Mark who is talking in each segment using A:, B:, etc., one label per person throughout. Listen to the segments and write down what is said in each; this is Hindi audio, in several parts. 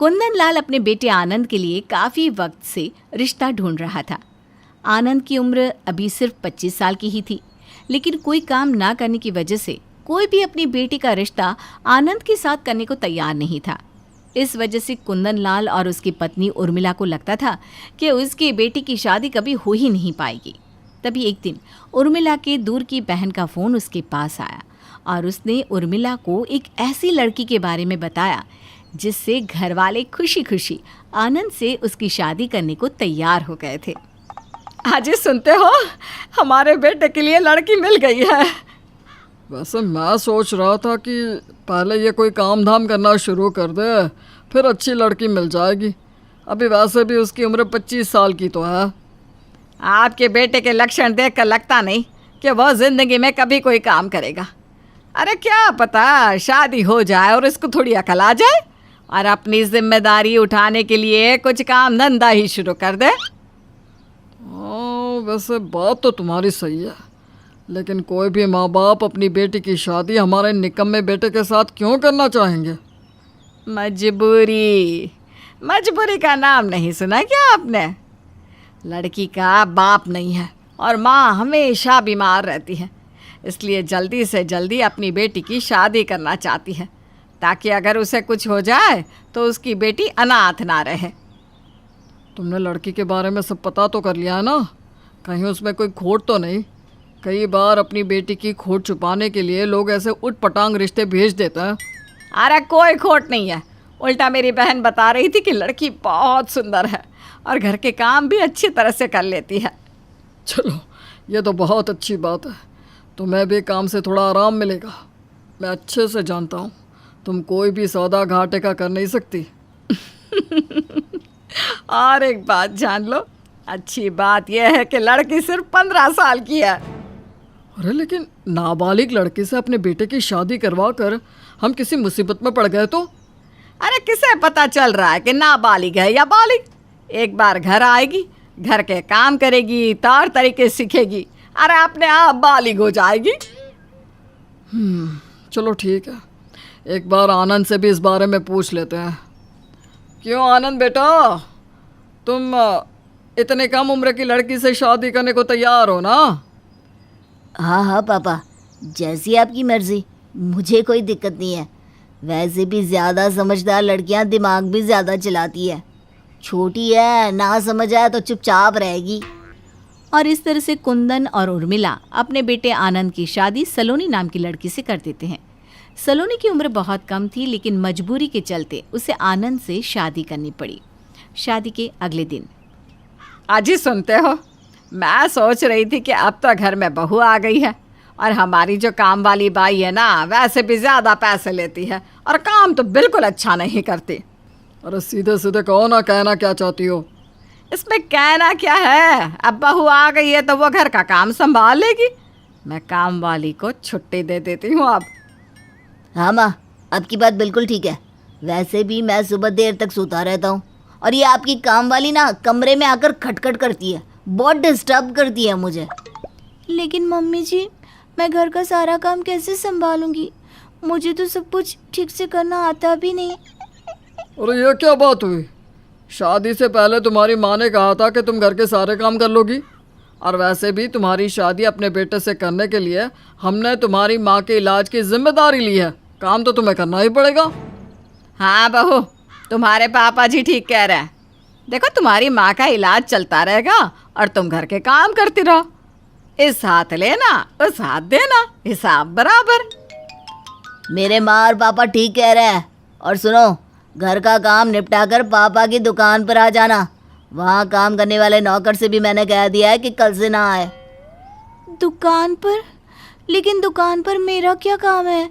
A: कुंदन लाल अपने बेटे आनंद के लिए काफ़ी वक्त से रिश्ता ढूंढ रहा था। आनंद की उम्र अभी सिर्फ 25 साल की ही थी, लेकिन कोई काम ना करने की वजह से कोई भी अपनी बेटी का रिश्ता आनंद के साथ करने को तैयार नहीं था। इस वजह से कुंदन लाल और उसकी पत्नी उर्मिला को लगता था कि उसकी बेटी की शादी कभी हो ही नहीं पाएगी। तभी एक दिन उर्मिला के दूर की बहन का फ़ोन उसके पास आया और उसने उर्मिला को एक ऐसी लड़की के बारे में बताया जिससे घर वाले खुशी खुशी आनंद से उसकी शादी करने को तैयार हो गए थे।
B: हाजी सुनते हो, हमारे बेटे के लिए लड़की मिल गई है।
C: वैसे मैं सोच रहा था कि पहले ये कोई काम धाम करना शुरू कर दे, फिर अच्छी लड़की मिल जाएगी। अभी वैसे भी उसकी उम्र 25 साल की तो है।
B: आपके बेटे के लक्षण देखकर लगता नहीं कि वह जिंदगी में कभी कोई काम करेगा। अरे क्या पता शादी हो जाए और इसको थोड़ी अकल आ जाए और अपनी जिम्मेदारी उठाने के लिए कुछ काम धंधा ही शुरू कर दे।
C: वैसे बात तो तुम्हारी सही है, लेकिन कोई भी माँ बाप अपनी बेटी की शादी हमारे निकम्मे बेटे के साथ क्यों करना चाहेंगे?
B: मजबूरी का नाम नहीं सुना क्या आपने? लड़की का बाप नहीं है और माँ हमेशा बीमार रहती है, इसलिए जल्दी से जल्दी अपनी बेटी की शादी करना चाहती है ताकि अगर उसे कुछ हो जाए तो उसकी बेटी अनाथ ना रहे।
C: तुमने लड़की के बारे में सब पता तो कर लिया है ना? कहीं उसमें कोई खोट तो नहीं? कई बार अपनी बेटी की खोट छुपाने के लिए लोग ऐसे उटपटांग रिश्ते भेज देते हैं।
B: अरे कोई खोट नहीं है, उल्टा मेरी बहन बता रही थी कि लड़की बहुत सुंदर है और घर के काम भी अच्छी तरह से कर लेती है।
C: चलो ये तो बहुत अच्छी बात है, तुम्हें भी काम से थोड़ा आराम मिलेगा। मैं अच्छे से जानता हूँ तुम कोई भी सौदा घाटे का कर नहीं सकती।
B: और एक बात जान लो, अच्छी बात यह है कि लड़की सिर्फ 15 साल की है।
C: अरे लेकिन नाबालिग लड़की से अपने बेटे की शादी करवा कर हम किसी मुसीबत में पड़ गए तो?
B: अरे किसे पता चल रहा है कि नाबालिग है या बालिग? एक बार घर आएगी, घर के काम करेगी, तौर तरीके सीखेगी, अरे अपने आप बालिग हो जाएगी।
C: चलो ठीक है, एक बार आनंद से भी इस बारे में पूछ लेते हैं। क्यों आनंद बेटा, तुम इतने कम उम्र की लड़की से शादी करने को तैयार हो ना?
D: हाँ हाँ पापा, जैसी आपकी मर्जी, मुझे कोई दिक्कत नहीं है। वैसे भी ज़्यादा समझदार लड़कियां दिमाग भी ज़्यादा चलाती है। छोटी है, ना समझ आए तो चुपचाप रहेगी।
A: और इस तरह से कुंदन और उर्मिला अपने बेटे आनंद की शादी सलोनी नाम की लड़की से कर देते हैं। सलोनी की उम्र बहुत कम थी, लेकिन मजबूरी के चलते उसे आनंद से शादी करनी पड़ी। शादी के अगले दिन,
B: अजी सुनते हो, मैं सोच रही थी कि अब तो घर में बहू आ गई है और हमारी जो काम वाली बाई है ना, वैसे भी ज़्यादा पैसे लेती है और काम तो बिल्कुल अच्छा नहीं करती।
C: अरे सीधे सीधे कहो ना, कहना क्या चाहती हो?
B: इसमें कहना क्या है, अब बहू आ गई है तो वो घर का काम संभाल लेगी। मैं काम वाली को छुट्टी दे देती हूँ अब।
D: हाँ माँ, आपकी बात बिल्कुल ठीक है। वैसे भी मैं सुबह देर तक सोता रहता हूँ और ये आपकी काम वाली ना कमरे में आकर खटखट करती है, बहुत डिस्टर्ब करती है मुझे।
E: लेकिन मम्मी जी, मैं घर का सारा काम कैसे संभालूंगी? मुझे तो सब कुछ ठीक से करना आता भी नहीं।
C: अरे ये क्या बात हुई? शादी से पहले तुम्हारी माँ ने कहा था कि तुम घर के सारे काम कर लोगी, और वैसे भी तुम्हारी शादी अपने बेटे से करने के लिए हमने तुम्हारी माँ के इलाज की जिम्मेदारी ली है। काम तो तुम्हें करना ही पड़ेगा।
B: हाँ बहू, तुम्हारे पापा जी ठीक कह रहे हैं। देखो, तुम्हारी माँ का इलाज चलता रहेगा और तुम घर के काम करती रहो। इस हाथ लेना, उस हाथ देना, हिसाब बराबर।
D: मेरे माँ और पापा ठीक कह रहे हैं। और सुनो, घर का काम निपटाकर पापा की दुकान पर आ जाना। वहाँ काम करने वाले नौकर से भी मैंने कह दिया है कि कल से ना आए।
E: दुकान पर? लेकिन दुकान पर मेरा क्या काम है?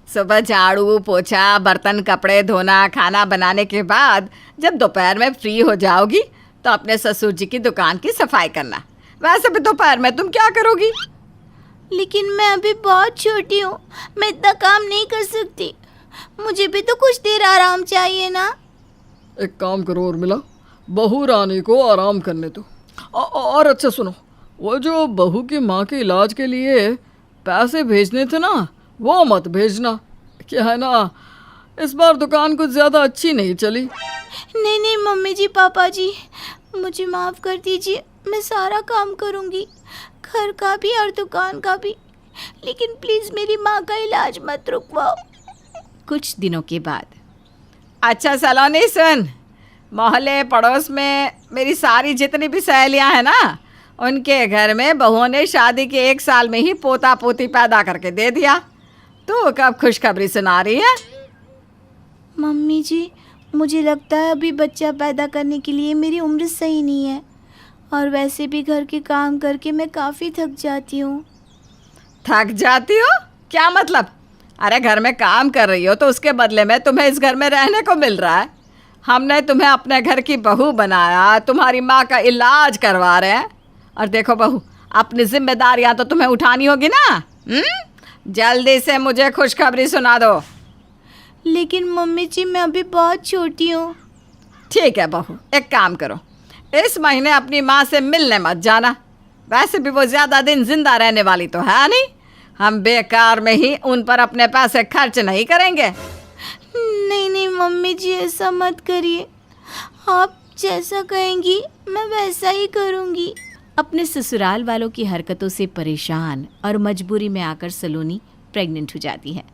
B: सुबह झाड़ू पोछा, बर्तन कपड़े धोना, खाना बनाने के बाद जब दोपहर में फ्री हो जाओगी तो अपने ससुर जी की दुकान की सफाई करना। वैसे भी दोपहर में तुम क्या करोगी?
E: लेकिन मैं अभी बहुत छोटी हूँ, मैं इतना काम नहीं कर सकती। मुझे भी तो कुछ देर आराम चाहिए ना।
C: एक काम करो उर्मिला, बहू रानी को आराम करने दो। और अच्छा सुनो, वो जो बहू की माँ के इलाज के लिए पैसे भेजने थे ना, वो मत भेजना। क्या है ना इस बार दुकान कुछ ज़्यादा अच्छी नहीं चली।
E: नहीं नहीं मम्मी जी पापा जी, मुझे माफ़ कर दीजिए, मैं सारा काम करूँगी, घर का भी और दुकान का भी, लेकिन प्लीज़ मेरी माँ का इलाज मत रुकवाओ।
A: कुछ दिनों के बाद
B: अच्छा सलोनी सुन, मोहल्ले पड़ोस में मेरी सारी जितनी भी सहेलियां हैं ना, उनके घर में बहुओं ने शादी के 1 साल में ही पोता पोती पैदा करके दे दिया। तू कब खुशखबरी सुना रही है?
E: मम्मी जी, मुझे लगता है अभी बच्चा पैदा करने के लिए मेरी उम्र सही नहीं है, और वैसे भी घर के काम करके मैं काफ़ी थक जाती हूँ।
B: थक जाती हो? क्या मतलब? अरे घर में काम कर रही हो तो उसके बदले में तुम्हें इस घर में रहने को मिल रहा है। हमने तुम्हें अपने घर की बहू बनाया, तुम्हारी माँ का इलाज करवा रहे हैं, और देखो बहू, अपनी जिम्मेदारियाँ तो तुम्हें उठानी होगी ना। जल्दी से मुझे खुशखबरी सुना दो।
E: लेकिन मम्मी जी, मैं अभी बहुत छोटी हूँ।
B: ठीक है बहू, एक काम करो, इस महीने अपनी माँ से मिलने मत जाना। वैसे भी वो ज़्यादा दिन जिंदा रहने वाली तो है नहीं, हम बेकार में ही उन पर अपने पैसे खर्च नहीं करेंगे।
E: नहीं नहीं मम्मी जी, ऐसा मत करिए, आप जैसा कहेंगी मैं वैसा ही करूँगी।
A: अपने ससुराल वालों की हरकतों से परेशान और मजबूरी में आकर सलोनी प्रेग्नेंट हो जाती है,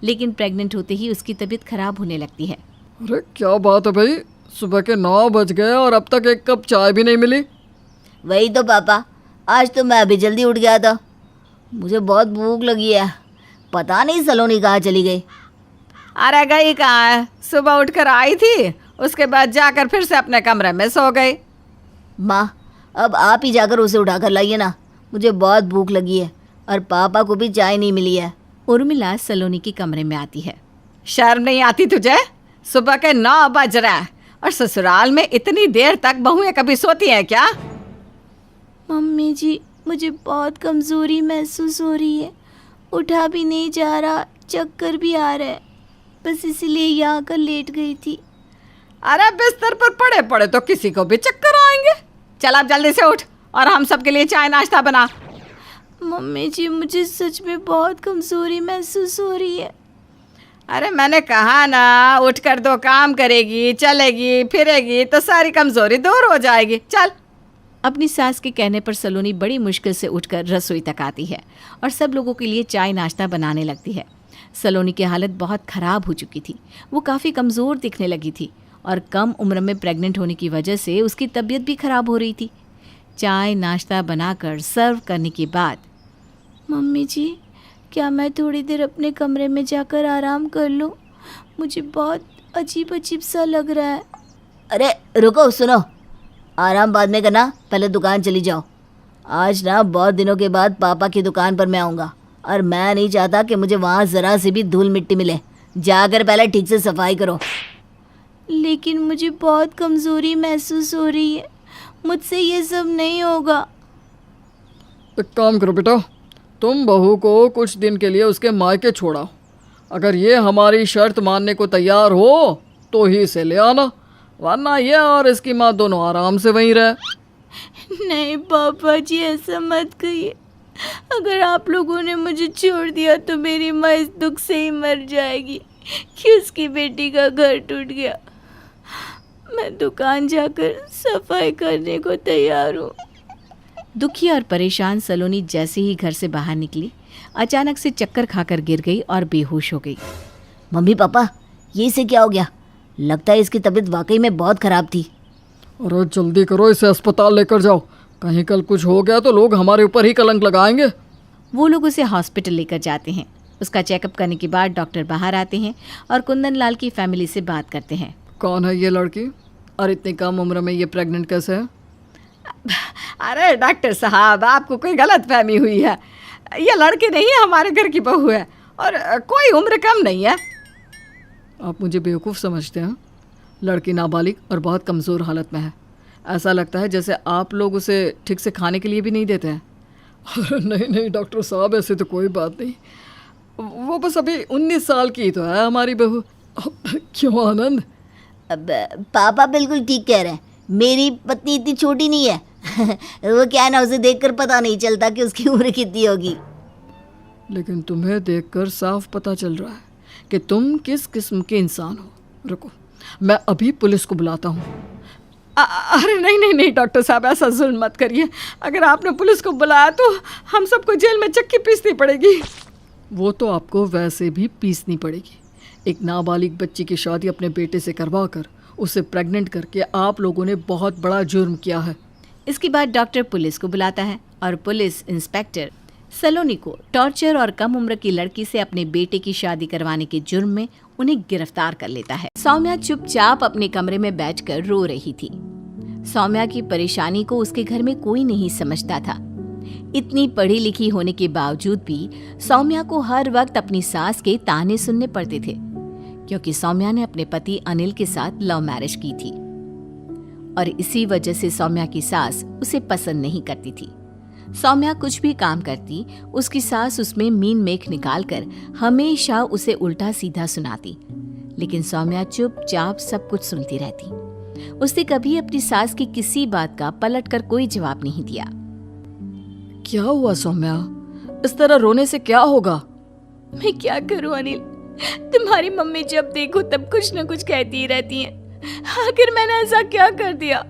A: लेकिन प्रेग्नेंट होते ही उसकी तबीयत खराब होने लगती है।
C: अरे क्या बात है भाई, सुबह के 9 बज गए और अब तक एक कप चाय भी नहीं मिली।
D: वही तो पापा, आज तो मैं अभी जल्दी उठ गया था, मुझे बहुत भूख लगी है। पता नहीं सलोनी कहाँ चली गई।
B: अरे गई कहाँ है? सुबह उठकर आई थी, उसके बाद जाकर फिर से अपने कमरे में सो गई।
D: माँ, अब आप ही जाकर उसे उठाकर लाइए ना, मुझे बहुत भूख लगी है, और पापा को भी चाय नहीं मिली है।
A: उर्मिला सलोनी के कमरे में आती है।
B: शर्म नहीं आती तुझे? सुबह के 9 बज रहा है और ससुराल में इतनी देर तक बहुएं कभी सोती हैं क्या?
E: मम्मी जी, मुझे बहुत कमज़ोरी महसूस हो रही है, उठा भी नहीं जा रहा, चक्कर भी आ रहा है, बस इसीलिए यहाँ आकर लेट गई थी।
B: अरे बिस्तर पर पड़े पड़े तो किसी को भी चक्कर आएंगे। चल अब जल्दी से उठ और हम सबके लिए चाय नाश्ता बना।
E: मम्मी जी, मुझे सच में बहुत कमज़ोरी महसूस हो रही है।
B: अरे मैंने कहा ना, उठकर 2 काम करेगी, चलेगी फिरेगी तो सारी कमज़ोरी दूर हो जाएगी। चल।
A: अपनी सास के कहने पर सलोनी बड़ी मुश्किल से उठकर रसोई तक आती है और सब लोगों के लिए चाय नाश्ता बनाने लगती है। सलोनी की हालत बहुत ख़राब हो चुकी थी, वो काफ़ी कमज़ोर दिखने लगी थी और कम उम्र में प्रेग्नेंट होने की वजह से उसकी तबीयत भी ख़राब हो रही थी। चाय नाश्ता बनाकर सर्व करने के बाद,
E: मम्मी जी, क्या मैं थोड़ी देर अपने कमरे में जाकर आराम कर लूं? मुझे बहुत अजीब अजीब सा लग रहा है।
D: अरे रुको, सुनो, आराम बाद में करना, पहले दुकान चली जाओ। आज ना बहुत दिनों के बाद पापा की दुकान पर मैं आऊँगा, और मैं नहीं चाहता कि मुझे वहाँ ज़रा सी भी धूल मिट्टी मिले। जाकर पहले ठीक से सफाई करो।
E: लेकिन मुझे बहुत कमज़ोरी महसूस हो रही है, मुझसे ये सब नहीं होगा।
C: एक काम करो बेटा, तुम बहू को कुछ दिन के लिए उसके मायके छोड़ाओ। अगर ये हमारी शर्त मानने को तैयार हो तो ही इसे ले आना, वरना ये और इसकी माँ दोनों आराम से वहीं रहे।
E: नहीं पापा जी, ऐसा मत कहिए। अगर आप लोगों ने मुझे छोड़ दिया तो मेरी माँ इस दुख से ही मर जाएगी कि उसकी बेटी का घर टूट गया। मैं दुकान जाकर सफाई करने को तैयार हूँ।
A: दुखी और परेशान सलोनी जैसे ही घर से बाहर निकली, अचानक से चक्कर खाकर गिर गई और बेहोश हो गई।
D: मम्मी पापा, ये इसे क्या हो गया? लगता है इसकी तबीयत वाकई में बहुत ख़राब थी।
C: अरे जल्दी करो, इसे अस्पताल लेकर जाओ, कहीं कल कुछ हो गया तो लोग हमारे ऊपर ही कलंक लगाएंगे।
A: वो लोग उसे हॉस्पिटल लेकर जाते हैं। उसका चेकअप करने के बाद डॉक्टर बाहर आते हैं और कुंदन लाल की फैमिली से बात करते हैं।
C: कौन है ये लड़की, और इतनी कम उम्र में ये प्रेग्नेंट कैसे है?
B: अरे डॉक्टर साहब, आपको कोई गलत फहमी हुई है। ये लड़की नहीं है, हमारे घर की बहू है, और कोई उम्र कम नहीं है।
C: आप मुझे बेवकूफ़ समझते हैं? लड़की नाबालिग और बहुत कमज़ोर हालत में है। ऐसा लगता है जैसे आप लोग उसे ठीक से खाने के लिए भी नहीं देते हैं। अरे नहीं नहीं डॉक्टर साहब, ऐसे तो कोई बात नहीं, वो बस अभी 19 साल की तो है हमारी बहू। क्यों आनंद?
D: अब पापा बिल्कुल ठीक कह रहे हैं, मेरी पत्नी इतनी छोटी नहीं है। वो क्या है ना, उसे देखकर पता नहीं चलता कि उसकी उम्र कितनी होगी।
C: लेकिन तुम्हें देखकर साफ पता चल रहा है कि तुम किस किस्म के इंसान हो। रुको, मैं अभी पुलिस को बुलाता हूँ।
B: अरे नहीं नहीं नहीं डॉक्टर साहब, ऐसा जुल्म मत करिए। अगर आपने पुलिस को बुलाया तो हम सबको जेल में चक्की पीसनी पड़ेगी।
C: वो तो आपको वैसे भी पीसनी पड़ेगी। एक नाबालिग बच्ची की शादी अपने बेटे से करवा कर उसे प्रेग्नेंट करके आप लोगों ने बहुत बड़ा जुर्म किया है।
A: इसके बाद डॉक्टर पुलिस को बुलाता है और पुलिस इंस्पेक्टर सलोनी को टॉर्चर और कम उम्र की लड़की से अपने बेटे की शादी करवाने के जुर्म में उन्हें गिरफ्तार कर लेता है। सौम्या चुपचाप अपने कमरे में बैठकर रो रही थी। सौम्या की परेशानी को उसके घर में कोई नहीं समझता था। इतनी पढ़ी लिखी होने के बावजूद भी सौम्या को हर वक्त अपनी सास के ताने सुनने पड़ते थे, क्योंकि सौम्या ने अपने पति अनिल के साथ लव मैरिज की थी और इसी वजह से सौम्या की सास उसे पसंद नहीं करती थी। सौम्या कुछ भी काम करती, उसकी सास उसमें मीन मेख निकालकर हमेशा उसे उल्टा सीधा सुनाती, लेकिन सौम्या चुपचाप सब कुछ सुनती रहती। उसने कभी अपनी सास की किसी बात का पलटकर कोई जवाब नहीं दिया।
C: क्या हुआ सौम्या? इस तरह रोने से क्या होगा?
E: मैं क्या करूं अनिल, तुम्हारी मम्मी जब देखो तब कुछ न कुछ कहती ही रहती हैं। आखिर मैंने ऐसा क्या कर दिया?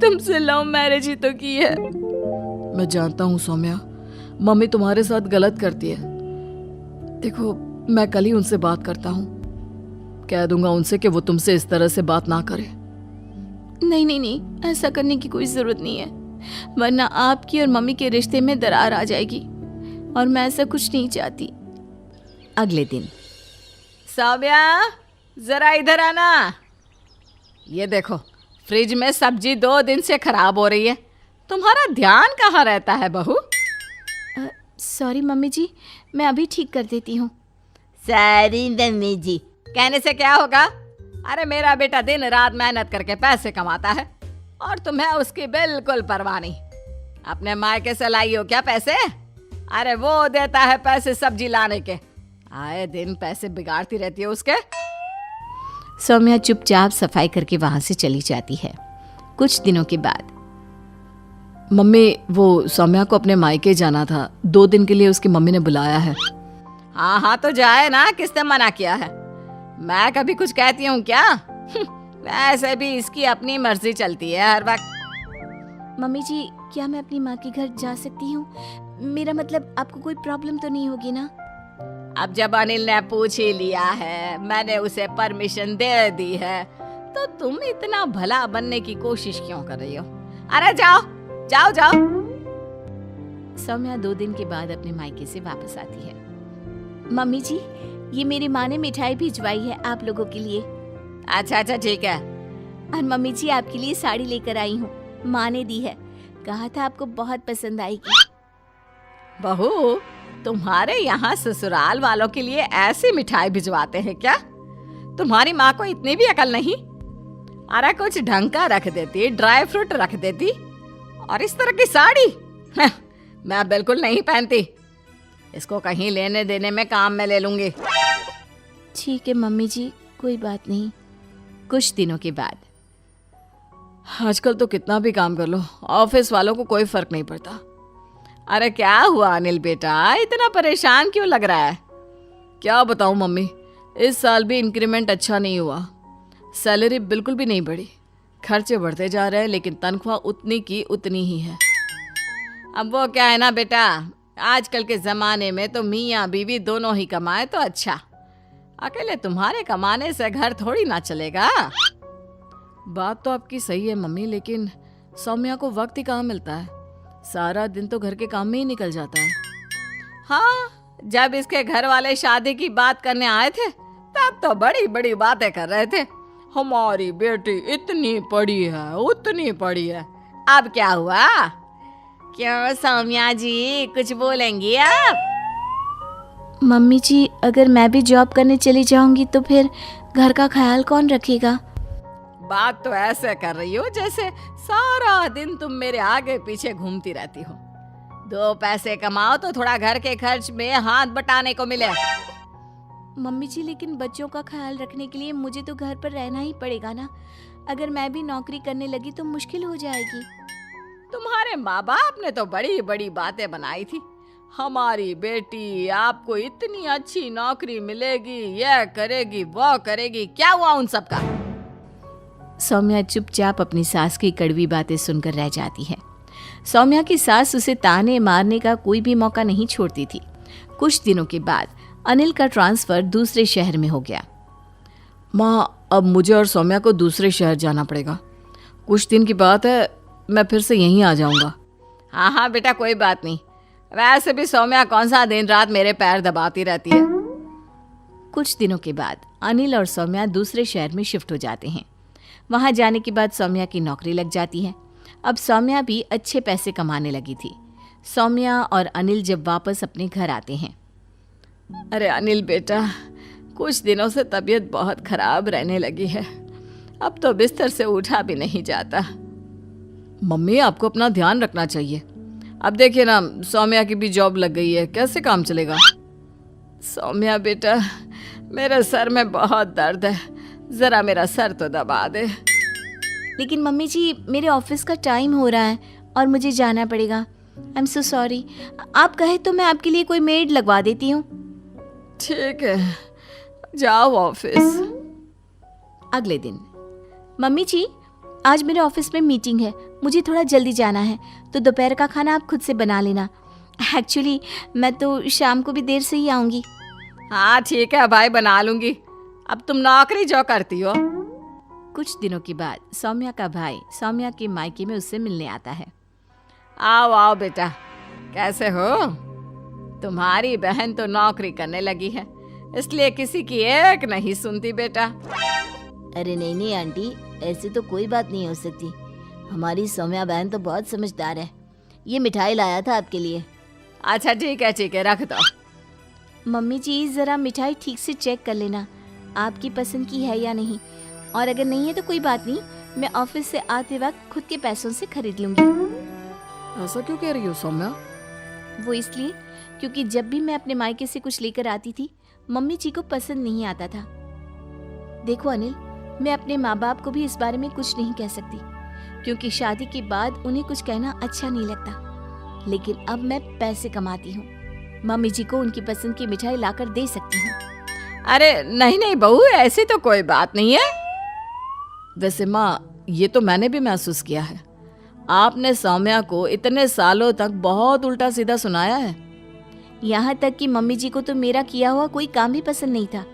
E: तुमसे लव मैरिज ही तो की है।
C: मैं जानता हूँ सौम्या, मम्मी तुम्हारे साथ गलत करती है। देखो, मैं कल ही उनसे बात करता हूँ। कह दूंगा उनसे कि वो तुमसे इस तरह से बात ना करे।
E: नहीं नहीं नहीं, ऐसा करने की कोई जरूरत नहीं है, वरना आपकी और मम्मी के रिश्ते में दरार आ जाएगी और मैं ऐसा कुछ नहीं चाहती।
A: अगले दिन
B: सौम्या, जरा इधर आना। ये देखो, फ्रिज में सब्जी 2 दिन से खराब हो रही है। तुम्हारा ध्यान कहाँ रहता है बहू?
E: सॉरी मम्मी जी, मैं अभी ठीक कर देती हूँ।
D: सारी मम्मी जी।
B: कहने से क्या होगा? अरे मेरा बेटा दिन रात मेहनत करके पैसे कमाता है और तुम्हें उसकी बिल्कुल परवाह नहीं। अपने मायके से लाई हो क्या पैसे? अरे वो देता है पैसे सब्जी लाने के। आए दिन पैसे बिगाड़ती रहती है उसके।
A: सौम्या चुपचाप सफाई करके वहां से चली जाती है। कुछ दिनों के बाद
C: मम्मी, वो सौम्या को अपने मायके जाना था। 2 दिन के लिए उसकी मम्मी ने बुलाया है।
B: हाँ हाँ तो जाए ना, किसने मना किया है? मैं कभी कुछ कहती हूँ क्या? वैसे भी इसकी अपनी मर्जी चलती है हर वक्त।
E: मम्मी जी, क्या मैं अपनी माँ के घर जा सकती हूँ? मेरा मतलब, आपको कोई प्रॉब्लम तो नहीं होगी ना?
B: अब जब अनिल ने पूछ ही लिया है, मैंने उसे परमिशन दे दी है, तो तुम इतना भला बनने की कोशिश क्यों कर रही हो? अरे जाओ जाओ जाओ।
A: सौम्या 2 दिन के बाद अपने मायके से वापस आती है।
E: मम्मी जी, ये मेरी माँ ने मिठाई भिजवाई है आप लोगों के लिए।
B: अच्छा अच्छा ठीक है।
E: और मम्मी जी, आपके लिए साड़ी लेकर आई हूँ, माँ ने दी है, कहा था आपको बहुत पसंद आएगी।
B: बहू, तुम्हारे यहाँ ससुराल वालों के लिए ऐसी मिठाई भिजवाते हैं क्या? तुम्हारी माँ को इतनी भी अकल नहीं? अरे कुछ ढंग का रख देती, ड्राई फ्रूट रख देती, और इस तरह की साड़ी मैं बिल्कुल नहीं पहनती। इसको कहीं लेने देने में काम में ले लूंगी।
E: ठीक है मम्मी जी, कोई बात नहीं।
A: कुछ दिनों के बाद
C: आजकल तो कितना भी काम कर लो, ऑफिस वालों को कोई फर्क नहीं पड़ता।
B: अरे क्या हुआ अनिल बेटा, इतना परेशान क्यों लग रहा है?
C: क्या बताऊं मम्मी, इस साल भी इंक्रीमेंट अच्छा नहीं हुआ। सैलरी बिल्कुल भी नहीं बढ़ी। खर्चे बढ़ते जा रहे हैं, लेकिन तनख्वाह उतनी की उतनी ही है।
B: अब वो क्या है ना बेटा, आजकल के ज़माने में तो मियाँ बीवी दोनों ही कमाए तो अच्छा। अकेले तुम्हारे कमाने से घर थोड़ी ना चलेगा।
C: बात तो आपकी सही है मम्मी, लेकिन सौम्या को वक्त ही कहाँ मिलता है। सारा दिन तो घर के काम में ही निकल जाता है।
B: हाँ, जब इसके घर वाले शादी की बात करने आए थे तब तो बड़ी बड़ी बातें कर रहे थे। हमारी बेटी इतनी पढ़ी है, उतनी पढ़ी है। अब क्या हुआ? क्यों सौम्या जी, कुछ बोलेंगी आप?
E: मम्मी जी, अगर मैं भी जॉब करने चली जाऊंगी तो फिर घर का ख्याल कौन रखेगा?
B: बात तो ऐसे कर रही हो जैसे सारा दिन तुम मेरे आगे पीछे घूमती रहती हो। 2 पैसे कमाओ तो थोड़ा घर के खर्च में हाथ बटाने को मिले।
E: मम्मी जी, लेकिन बच्चों का ख्याल रखने के लिए मुझे तो घर पर रहना ही पड़ेगा ना। अगर मैं भी नौकरी करने लगी तो मुश्किल हो जाएगी।
B: तुम्हारे माँ बाप ने तो बड़ी बड़ी बातें बनाई थी। हमारी बेटी आपको इतनी अच्छी नौकरी मिलेगी, यह करेगी वो करेगी, क्या हुआ उन सब का?
A: सौम्या चुपचाप अपनी सास की कड़वी बातें सुनकर रह जाती है। सौम्या की सास उसे ताने मारने का कोई भी मौका नहीं छोड़ती थी। कुछ दिनों के बाद अनिल का ट्रांसफ़र दूसरे शहर में हो गया।
B: माँ, अब मुझे और सौम्या को दूसरे शहर जाना पड़ेगा। कुछ दिन की बात है, मैं फिर से यहीं आ जाऊंगा। हाँ हाँ बेटा, कोई बात नहीं। वैसे भी सौम्या कौन सा दिन रात मेरे पैर दबाती रहती है।
A: कुछ दिनों के बाद अनिल और सौम्या दूसरे शहर में शिफ्ट हो जाते हैं। वहाँ जाने के बाद सौम्या की नौकरी लग जाती है। अब सौम्या भी अच्छे पैसे कमाने लगी थी। सौम्या और अनिल जब वापस अपने घर आते हैं।
B: अरे अनिल बेटा, कुछ दिनों से तबीयत बहुत खराब रहने लगी है। अब तो बिस्तर से उठा भी नहीं जाता। मम्मी, आपको अपना ध्यान रखना चाहिए। अब देखिए ना, सौम्या की भी जॉब लग गई है, कैसे काम चलेगा? सौम्या बेटा, मेरे सर में बहुत दर्द है, ज़रा मेरा सर तो दबा दे।
A: लेकिन मम्मी जी, मेरे ऑफिस का टाइम हो रहा है और मुझे जाना पड़ेगा। I am so sorry. आप कहे तो मैं आपके लिए कोई मेड लगवा देती हूँ।
B: ठीक है, जाओ ऑफिस।
A: अगले दिन, मम्मी जी, आज मेरे ऑफिस में मीटिंग है, मुझे थोड़ा जल्दी जाना है, तो दोपहर का खाना आप खुद से बना लेना। एक्चुअली मैं तो शाम को भी देर से ही आऊँगी।
B: हाँ ठीक है भाई, बना लूँगी। अब तुम नौकरी जो करती हो।
A: कुछ दिनों के बाद सौम्या का भाई सौम्या के मायके में उससे मिलने आता है।
B: आओ आओ बेटा, कैसे हो? तुम्हारी बहन तो नौकरी करने लगी है, इसलिए किसी की एक नहीं सुनती बेटा।
D: अरे नहीं नहीं आंटी, ऐसी तो कोई बात नहीं हो सकती। हमारी सौम्या बहन तो बहुत समझदार है। ये मिठाई लाया था आपके लिए।
B: अच्छा ठीक है, रख दो।
A: मम्मी जी, ज़रा मिठाई ठीक से चेक कर लेना, आपकी पसंद की है या नहीं, और अगर नहीं है तो कोई बात नहीं, मैं ऑफिस से आते वक्त खुद के पैसों से खरीद लूँगी।
B: ऐसा क्यों कह रही हो सौम्या?
A: वो इसलिए क्योंकि जब भी मैं अपने मायके से कुछ लेकर आती थी, मम्मी जी को पसंद नहीं आता था। देखो अनिल, मैं अपने माँ बाप को भी इस बारे में कुछ नहीं कह सकती, क्योंकि शादी के बाद उन्हें कुछ कहना अच्छा नहीं लगता। लेकिन अब मैं पैसे कमाती हूँ, मम्मी जी को उनकी पसंद की मिठाई लाकर दे सकती हूँ।
B: अरे नहीं नहीं बहू, ऐसी तो कोई बात नहीं है। वैसे माँ, ये तो मैंने भी महसूस किया है, आपने सौम्या को इतने सालों तक बहुत उल्टा सीधा सुनाया है।
A: यहाँ तक कि मम्मी जी को तो मेरा किया हुआ कोई काम भी पसंद नहीं था,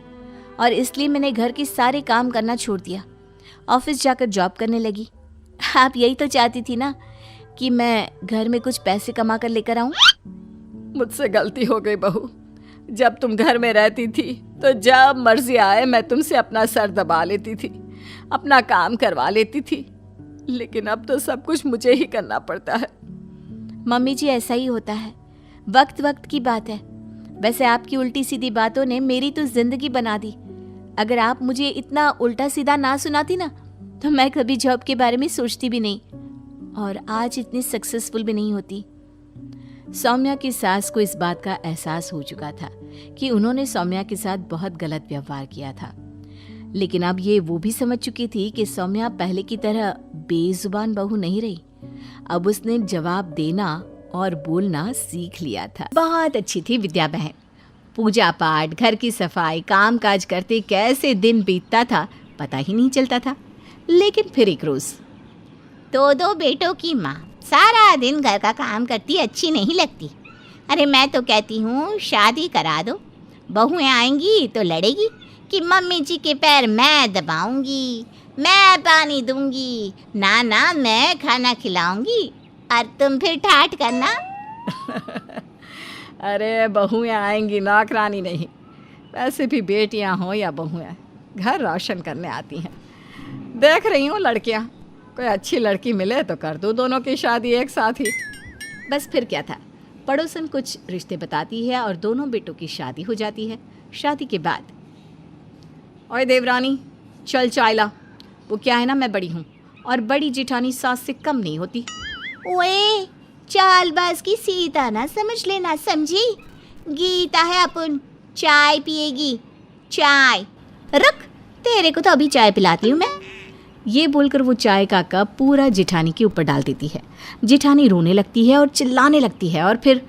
A: और इसलिए मैंने घर के सारे काम करना छोड़ दिया, ऑफिस जाकर जॉब करने लगी। आप यही तो चाहती थी ना कि मैं घर में कुछ पैसे कमा कर लेकर आऊँ।
B: मुझसे गलती हो गई बहू। जब तुम घर में रहती थी तो जब मर्जी आए मैं तुमसे अपना सर दबा लेती थी, अपना काम करवा लेती थी, लेकिन अब तो सब कुछ मुझे ही करना पड़ता है।
A: मम्मी जी, ऐसा ही होता है, वक्त वक्त की बात है। वैसे आपकी उल्टी सीधी बातों ने मेरी तो जिंदगी बना दी। अगर आप मुझे इतना उल्टा सीधा ना सुनाती ना, तो मैं कभी जॉब के बारे में सोचती भी नहीं, और आज इतनी सक्सेसफुल भी नहीं होती। सौम्या की सास को इस बात का एहसास हो चुका था कि उन्होंने सौम्या के साथ बहुत गलत व्यवहार किया था, लेकिन अब ये वो भी समझ चुकी थी कि सौम्या पहले की तरह बेजुबान बहू नहीं रही। अब उसने जवाब देना और बोलना सीख लिया था। बहुत अच्छी थी विद्या बहन। पूजा पाठ, घर की सफाई, काम काज करते कैसे दिन बीतता था पता ही नहीं चलता था। लेकिन फिर एक रोज,
E: तो दो बेटों की माँ सारा दिन घर का काम करती अच्छी नहीं लगती। अरे मैं तो कहती हूँ शादी करा दो, बहुएं आएंगी तो लड़ेगी कि मम्मी जी के पैर मैं दबाऊंगी, मैं पानी दूंगी, ना मैं खाना खिलाऊंगी, और तुम फिर ठाठ करना।
B: अरे बहुएं आएंगी, नौकरानी नहीं। वैसे भी बेटियां हो या बहुएं, घर रोशन करने आती हैं। देख रही हूँ लड़कियां, कोई अच्छी लड़की मिले तो कर दो दोनों की शादी एक साथ ही।
A: बस फिर क्या था, पड़ोसन कुछ रिश्ते बताती है और दोनों बेटों की शादी हो जाती है। शादी के बाद, ओए देवरानी, चल चाय ला। वो क्या है ना, मैं बड़ी हूँ और बड़ी जेठानी सास से कम नहीं होती।
E: ओए, चालबाज की सीता ना समझ लेना, समझी? गीता है अपन, चाय पिएगी, चाय रख, तेरे को तो अभी चाय पिलाती हूँ मैं।
A: ये बोलकर वो चाय का कप पूरा जेठानी के ऊपर डाल देती है। जेठानी रोने लगती है और चिल्लाने लगती है, और फिर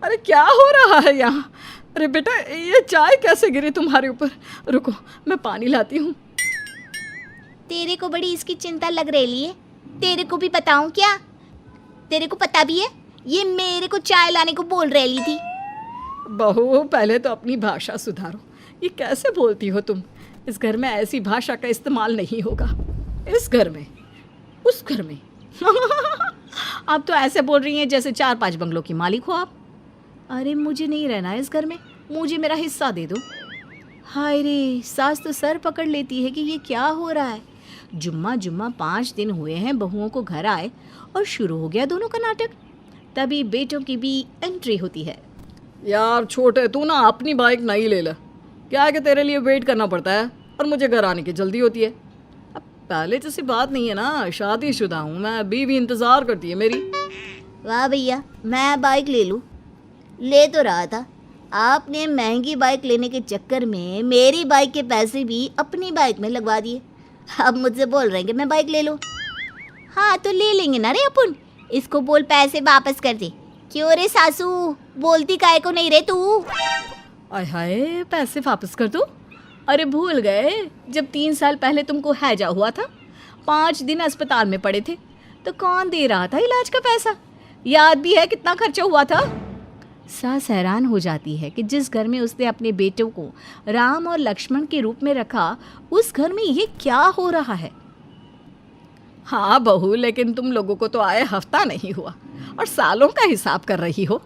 B: अरे क्या हो रहा है यहाँ? अरे बेटा, ये चाय कैसे गिरी तुम्हारे ऊपर? रुको, मैं पानी लाती हूँ।
D: तेरे को बड़ी इसकी चिंता लग रही है। तेरे को भी बताऊं क्या? तेरे को पता भी है ये मेरे को चाय लाने को बोल रही थी।
B: बहू, पहले तो अपनी भाषा सुधारो। ये कैसे बोलती हो तुम? इस घर में ऐसी भाषा का इस्तेमाल नहीं होगा। इस घर में, उस घर में। आप तो ऐसे बोल रही हैं जैसे 4-5 बंगलों की मालिक हो आप। अरे मुझे नहीं रहना है इस घर में, मुझे मेरा हिस्सा दे दो। हाय रे, सास तो सर पकड़ लेती है कि ये क्या हो रहा है। जुम्मा 5 दिन हुए हैं बहुओं को घर आए और शुरू हो गया दोनों का नाटक। तभी बेटों की भी एंट्री होती है।
C: यार छोटे, तू ना अपनी बाइक नहीं ले ले। क्या है कि तेरे लिए वेट करना पड़ता है और मुझे घर आने की जल्दी होती है। अब पहले जैसी बात नहीं है ना, शादीशुदा हूँ मैं, बीवी इंतज़ार करती है मेरी।
D: वाह भैया, मैं बाइक ले लूँ। ले तो रहा था, आपने महंगी बाइक लेने के चक्कर में मेरी बाइक के पैसे भी अपनी बाइक में लगवा दिए। अब मुझसे बोल रहे हैं कि मैं बाइक ले लूँ। हाँ तो ले लेंगे ना रे अपन। इसको बोल पैसे वापस कर दे। क्यों रे सासू, बोलती काहे को नहीं रे तू?
A: आय हाय, पैसे वापस कर दो? अरे भूल गए, जब 3 साल पहले तुमको हैजा हुआ था, 5 दिन अस्पताल में पड़े थे, तो कौन दे रहा था इलाज का पैसा? याद भी है कितना खर्चा हुआ था? सास हैरान हो जाती है कि जिस घर में उसने अपने बेटों को राम और लक्ष्मण के रूप में रखा, उस घर में ये क्या हो रहा है।
B: हाँ बहू, लेकिन तुम लोगों को तो आए हफ्ता नहीं हुआ और सालों का हिसाब कर रही हो।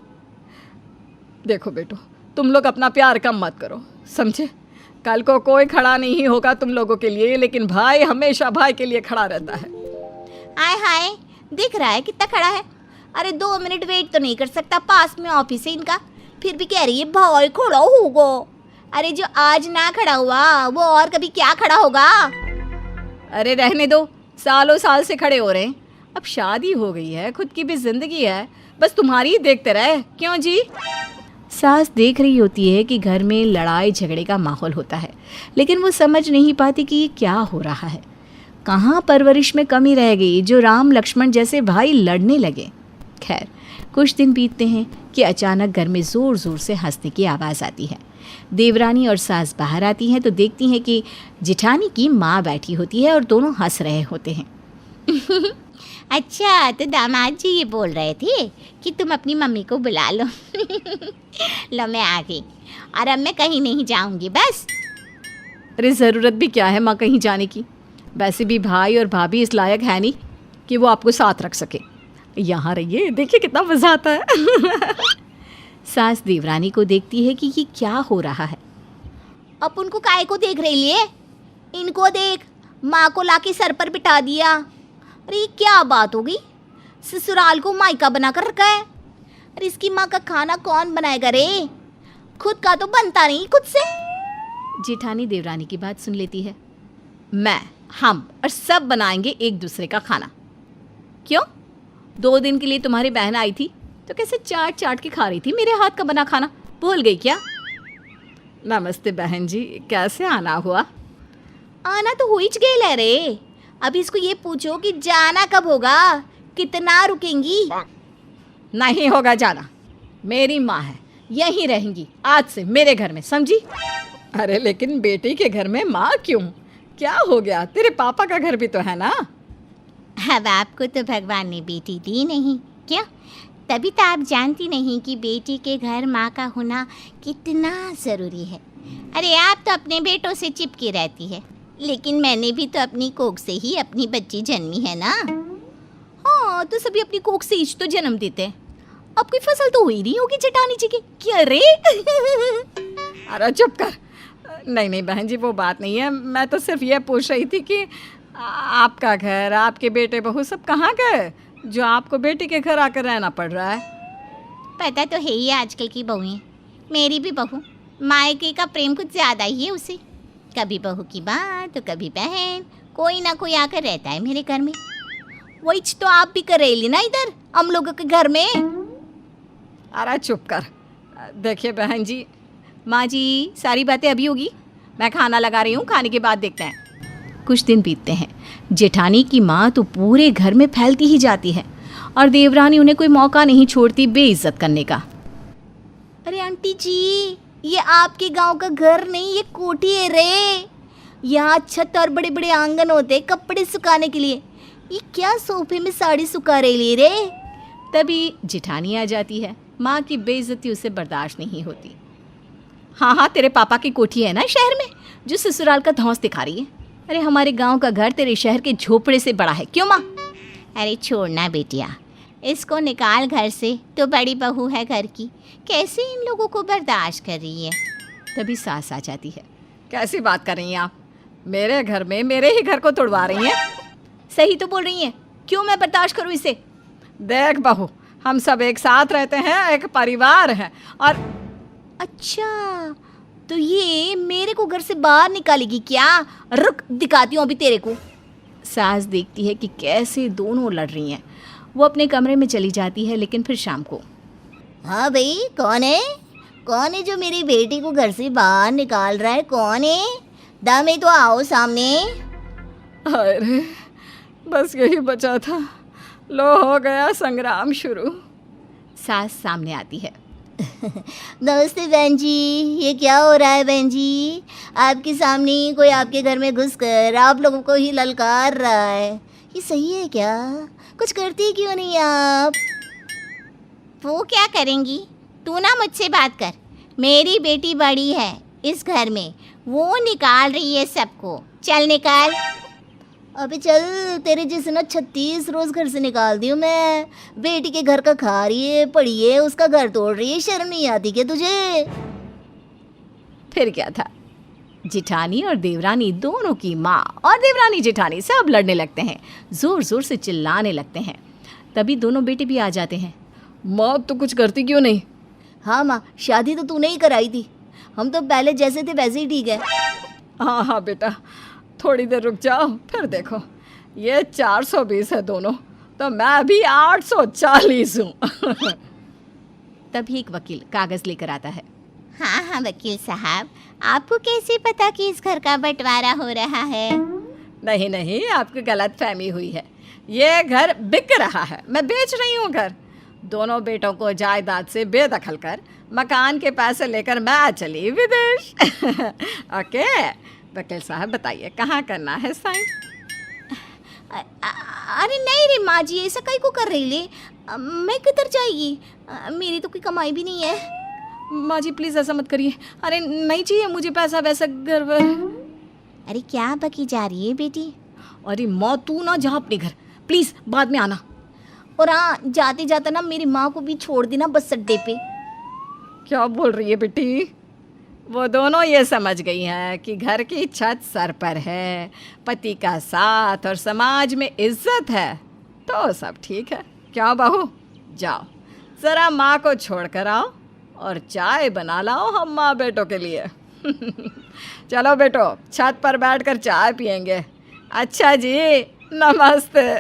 B: देखो बेटो, तुम लोग अपना प्यार कम मत करो, समझे? कल को कोई खड़ा नहीं होगा तुम लोगों के लिए, लेकिन भाई हमेशा भाई के लिए खड़ा रहता है।
D: आय हाय, दिख रहा है कितना खड़ा है। अरे 2 मिनट वेट तो नहीं कर सकता? पास में ऑफिस है इनका, फिर भी कह रही है भाई खड़ा होगा। अरे जो आज ना खड़ा हुआ वो और कभी क्या खड़ा होगा?
B: अरे रहने दो, सालों साल से खड़े हो रहे हैं। अब शादी हो गई है, खुद की भी जिंदगी है, बस तुम्हारी ही देखते रहे। क्यों जी?
A: सास देख रही होती है कि घर में लड़ाई झगड़े का माहौल होता है, लेकिन वो समझ नहीं पाती कि ये क्या हो रहा है। कहाँ परवरिश में कमी रह गई जो राम लक्ष्मण जैसे भाई लड़ने लगे। खैर, कुछ दिन बीतते हैं कि अचानक घर में ज़ोर ज़ोर से हंसने की आवाज़ आती है। देवरानी और सास बाहर आती हैं तो देखती हैं कि जेठानी की माँ बैठी होती है और दोनों हंस रहे होते हैं।
D: अच्छा, तो दामाद जी ये बोल रहे थे कि तुम अपनी मम्मी को बुला लो। लो मैं आ गई और अब मैं कहीं नहीं जाऊंगी बस।
B: अरे ज़रूरत भी क्या है माँ कहीं जाने की? वैसे भी भाई और भाभी इस लायक है नहीं कि वो आपको साथ रख सके। यहाँ रहिए, देखिए कितना मज़ा आता है।
A: सास देवरानी को देखती है कि ये क्या हो रहा है।
D: अपन को काय को देख रही लिए? इनको देख, माँ को लाके सर पर बिठा दिया। अरे ये क्या बात हो गई? ससुराल को मायका बना कर रखा है। अरे इसकी माँ का खाना कौन बनाएगा रे? खुद का तो बनता नहीं खुद से।
A: जेठानी देवरानी की बात सुन लेती है। मैं, हम और सब बनाएंगे एक दूसरे का खाना। क्यों? 2 दिन के लिए तुम्हारी बहन आई थी तो कैसे चाट के खा रही थी मेरे हाथ का बना खाना, भूल गई क्या?
B: नमस्ते बहन जी, कैसे आना हुआ?
D: आना तो हो ही गया रे। अभी इसको ये पूछो कि जाना कब होगा, कितना रुकेंगी?
B: नहीं होगा जाना, मेरी माँ है, यहीं रहेंगी आज से मेरे घर में, समझी? अरे लेकिन बेटी के घर में माँ क्यों? क्या हो गया? तेरे पापा का घर भी तो है ना।
D: अब आपको तो भगवान ने बेटी दी नहीं क्या? तभी तो आप जानती नहीं कि बेटी के घर माँ का होना कितना ज़रूरी है। अरे आप तो अपने बेटों से चिपकी रहती है, लेकिन मैंने भी तो अपनी कोख से ही अपनी बच्ची जन्मी है ना।
A: हाँ, तो सभी अपनी कोख से ही तो जन्म देते हैं। अब कोई फसल तो हुई नहीं होगी जेठानी जी की, क्या रे?
B: अरे चुप कर। नहीं बहन जी, वो बात नहीं है। मैं तो सिर्फ ये पूछ रही थी कि आपका घर, आपके बेटे बहू सब कहाँ गए जो आपको बेटी के घर आकर रहना पड़ रहा है?
D: पता तो है ही आजकल की बहुएं। मेरी भी बहू, मायके का प्रेम कुछ ज़्यादा ही है उसे। कभी बहू की बात तो कभी बहन, कोई ना कोई आकर रहता है मेरे घर में। वही तो आप भी करेली ना इधर हम लोगों के घर में।
B: अरे चुप कर। देखिए बहन जी,
A: माँ जी, सारी बातें अभी होगी, मैं खाना लगा रही हूँ, खाने के बाद देखते हैं। कुछ दिन बीतते हैं। जेठानी की माँ तो पूरे घर में फैलती ही जाती है और देवरानी उन्हें कोई मौका नहीं छोड़ती बेइज्जत करने का।
D: आंटी जी, ये आपके गांव का घर नहीं, ये कोठी है रे। यहाँ छत और बड़े बड़े आंगन होते हैं कपड़े सुखाने के लिए। ये क्या सोफे में साड़ी सुखा रही रे?
A: तभी जिठानी आ जाती है। माँ की बेइज्जती उसे बर्दाश्त नहीं होती। हाँ हाँ, तेरे पापा की कोठी है ना शहर में, जो ससुराल का धौंस दिखा रही है। अरे हमारे गांव का घर तेरे शहर के झोपड़े से बड़ा है, क्यों माँ?
E: अरे छोड़ना बेटिया, इसको निकाल घर से, तो बड़ी बहू है घर की, कैसे इन लोगों को बर्दाश्त कर रही है।
A: तभी सास आ जाती है।
B: कैसी बात कर रही हैं आप? मेरे घर में मेरे ही घर को तोड़वा रही हैं।
A: सही तो बोल रही हैं, क्यों मैं बर्दाश्त करूँ इसे?
B: देख बहू, हम सब एक साथ रहते हैं, एक परिवार है। और
D: अच्छा, तो ये मेरे को घर से बाहर निकालेगी क्या? रुक, दिखाती हूँ अभी तेरे को।
A: सास देखती है कि कैसे दोनों लड़ रही हैं। वो अपने कमरे में चली जाती है, लेकिन फिर शाम को।
D: हाँ भाई, कौन है? कौन है जो मेरी बेटी को घर से बाहर निकाल रहा है? कौन है? दामे तो आओ सामने।
B: अरे बस यही बचा था, लो हो गया संग्राम शुरू।
A: सास सामने आती है।
D: नमस्ते बहन जी, ये क्या हो रहा है बहन जी? आपके सामने कोई आपके घर में घुसकर आप लोगों को ही ललकार रहा है, ये सही है क्या? कुछ करती क्यों नहीं आप?
E: वो क्या करेंगी? तू ना मुझसे बात कर। मेरी बेटी बड़ी है इस घर में, वो निकाल रही है सबको। चल निकाल।
D: अबे चल, तेरे जैसे ना 36 रोज घर से निकाल दी हूँ मैं। बेटी के घर का खा रही है, पड़ी है, उसका घर तोड़ रही है, शर्म नहीं आती क्या तुझे?
A: फिर क्या था, जिठानी और देवरानी दोनों की माँ और देवरानी जिठानी सब लड़ने लगते हैं, ज़ोर ज़ोर से चिल्लाने लगते हैं। तभी दोनों बेटे भी आ जाते हैं।
B: माँ तो कुछ करती क्यों नहीं?
D: हाँ माँ, शादी तो तूने ही कराई थी, हम तो पहले जैसे थे वैसे ही ठीक है।
B: हाँ हाँ बेटा, थोड़ी देर रुक जाओ, फिर देखो। ये 420 है दोनों, तो मैं भी 840 हूँ।
A: तभी एक वकील कागज़ लेकर आता है।
E: हाँ हाँ वकील साहब, आपको कैसे पता कि इस घर का बंटवारा हो रहा है?
B: नहीं नहीं, आपकी गलत फहमी हुई है। ये घर बिक रहा है, मैं बेच रही हूँ घर। दोनों बेटों को जायदाद से बेदखल कर मकान के पैसे लेकर मैं चली विदेश। ओके वकील साहब, बताइए कहाँ करना है साइन?
D: अरे नहीं रे माँ जी, ऐसा कहीं को कर रही ले? मैं किधर जाएगी? मेरी तो कोई कमाई भी नहीं है।
A: माँ जी प्लीज़ ऐसा मत करिए। अरे नहीं चाहिए मुझे पैसा वैसा घर वर।
E: अरे क्या बकी जा रही है बेटी?
A: अरे माँ तू ना जा अपने घर, प्लीज़ बाद में आना।
D: और हाँ, जाते जाते ना मेरी माँ को भी छोड़ देना बस अड्डे पे।
B: क्या बोल रही है बेटी? वो दोनों ये समझ गई हैं कि घर की छत सर पर है, पति का साथ और समाज में इज्जत है, तो सब ठीक है। क्या बहू, जाओ ज़रा माँ को छोड़ कर आओ और चाय बना लाओ हम माँ बेटों के लिए। चलो बेटो, छत पर बैठकर चाय पियेंगे। अच्छा जी, नमस्ते।